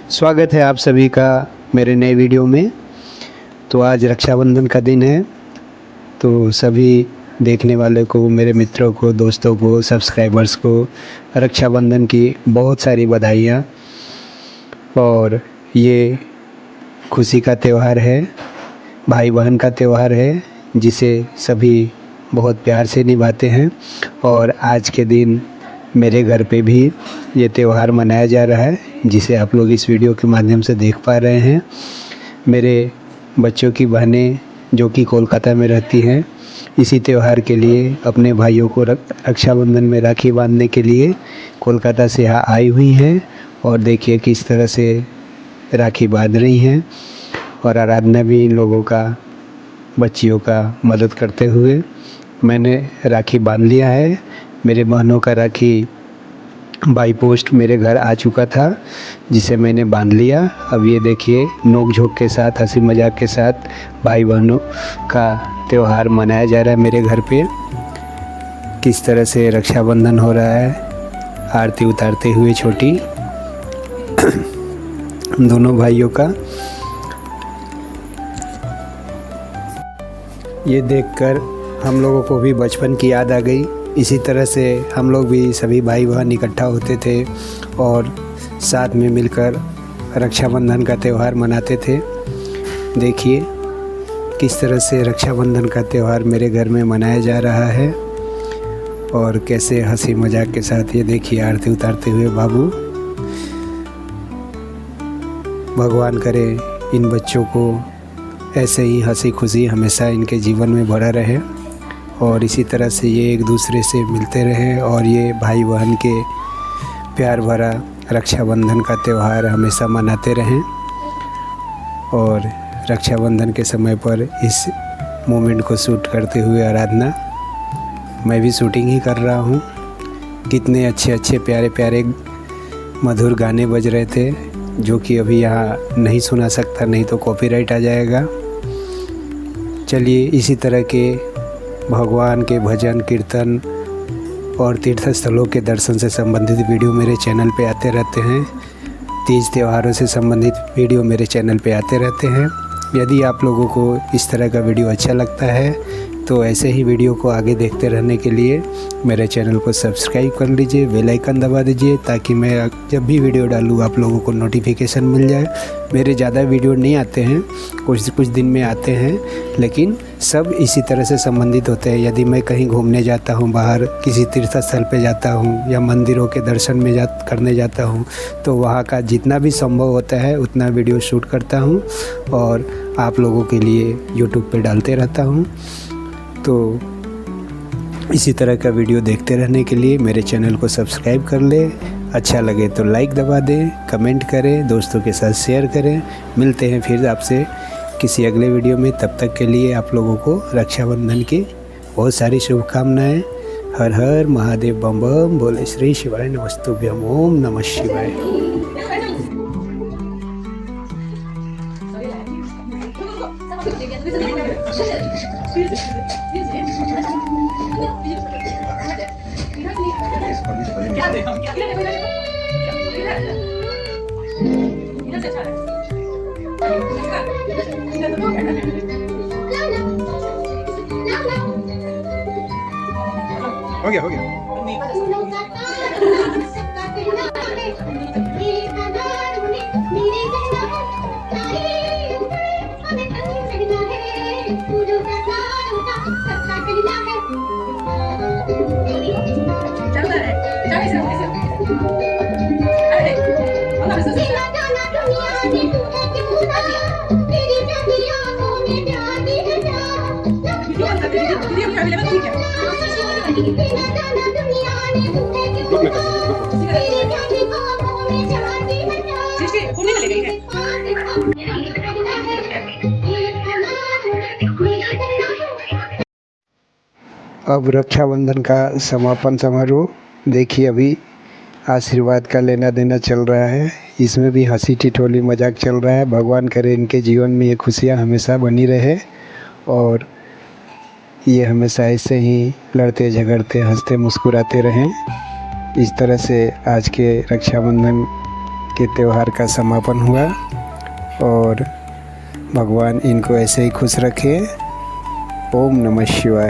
स्वागत है आप सभी का मेरे नए वीडियो में। तो आज रक्षाबंधन का दिन है, तो सभी देखने वाले को, मेरे मित्रों को, दोस्तों को, सब्सक्राइबर्स को रक्षाबंधन की बहुत सारी बधाइयाँ। और ये खुशी का त्यौहार है, भाई बहन का त्यौहार है, जिसे सभी बहुत प्यार से निभाते हैं। और आज के दिन मेरे घर पे भी ये त्यौहार मनाया जा रहा है, जिसे आप लोग इस वीडियो के माध्यम से देख पा रहे हैं। मेरे बच्चों की बहनें जो कि कोलकाता में रहती हैं, इसी त्यौहार के लिए अपने भाइयों को रक्षाबंधन में राखी बांधने के लिए कोलकाता से यहाँ आई हुई हैं। और देखिए किस तरह से राखी बांध रही हैं। और आराधना भी इन लोगों का, बच्चियों का मदद करते हुए मैंने राखी बांध लिया है। मेरे बहनों का राखी बाई पोस्ट मेरे घर आ चुका था, जिसे मैंने बांध लिया। अब ये देखिए नोक झोंक के साथ, हंसी मजाक के साथ भाई बहनों का त्यौहार मनाया जा रहा है मेरे घर पे। किस तरह से रक्षाबंधन हो रहा है, आरती उतारते हुए छोटी दोनों भाइयों का। ये देखकर हम लोगों को भी बचपन की याद आ गई। इसी तरह से हम लोग भी सभी भाई बहन इकट्ठा होते थे और साथ में मिलकर रक्षाबंधन का त्यौहार मनाते थे। देखिए किस तरह से रक्षाबंधन का त्यौहार मेरे घर में मनाया जा रहा है और कैसे हंसी मजाक के साथ। ये देखिए आरती उतारते हुए बाबू। भगवान करे इन बच्चों को ऐसे ही हंसी खुशी हमेशा इनके जीवन में भरा रहे और इसी तरह से ये एक दूसरे से मिलते रहे और ये भाई बहन के प्यार भरा रक्षाबंधन का त्यौहार हमेशा मनाते रहें। और रक्षाबंधन के समय पर इस मोमेंट को शूट करते हुए आराधना, मैं भी शूटिंग ही कर रहा हूँ। कितने अच्छे अच्छे प्यारे प्यारे मधुर गाने बज रहे थे, जो कि अभी यहाँ नहीं सुना सकता, नहीं तो कॉपीराइट आ जाएगा। चलिए इसी तरह के भगवान के भजन, कीर्तन और तीर्थ स्थलों के दर्शन से संबंधित वीडियो मेरे चैनल पे आते रहते हैं। तीज त्योहारों से संबंधित वीडियो मेरे चैनल पे आते रहते हैं। यदि आप लोगों को इस तरह का वीडियो अच्छा लगता है तो ऐसे ही वीडियो को आगे देखते रहने के लिए मेरे चैनल को सब्सक्राइब कर लीजिए, बेल आइकन दबा दीजिए, ताकि मैं जब भी वीडियो डालूँ आप लोगों को नोटिफिकेशन मिल जाए। मेरे ज़्यादा वीडियो नहीं आते हैं, कुछ दिन में आते हैं, लेकिन सब इसी तरह से संबंधित होते हैं। यदि मैं कहीं घूमने जाता हूँ, बाहर किसी तीर्थ स्थल पर जाता हूँ या मंदिरों के दर्शन में करने जाता हूँ, तो वहाँ का जितना भी संभव होता है उतना वीडियो शूट करता हूँ और आप लोगों के लिए यूट्यूब पर डालते रहता हूँ। तो इसी तरह का वीडियो देखते रहने के लिए मेरे चैनल को सब्सक्राइब कर ले। अच्छा लगे तो लाइक दबा दें, कमेंट करें, दोस्तों के साथ शेयर करें। मिलते हैं फिर आपसे किसी अगले वीडियो में। तब तक के लिए आप लोगों को रक्षाबंधन की बहुत सारी शुभकामनाएं। हर हर महादेव, बम बम बोले श्री शिवाय नमस्तुभ्यम, ओम नमः शिवाय। हो गया। अब रक्षाबंधन का समापन समारोह देखिए, अभी आशीर्वाद का लेना देना चल रहा है। इसमें भी हंसी ठिठोली मजाक चल रहा है। भगवान करे इनके जीवन में ये खुशियाँ हमेशा बनी रहे और ये हमेशा ऐसे ही लड़ते झगड़ते, हंसते मुस्कुराते रहें। इस तरह से आज के रक्षाबंधन के त्यौहार का समापन हुआ और भगवान इनको ऐसे ही खुश रखे। ओम नमः शिवाय।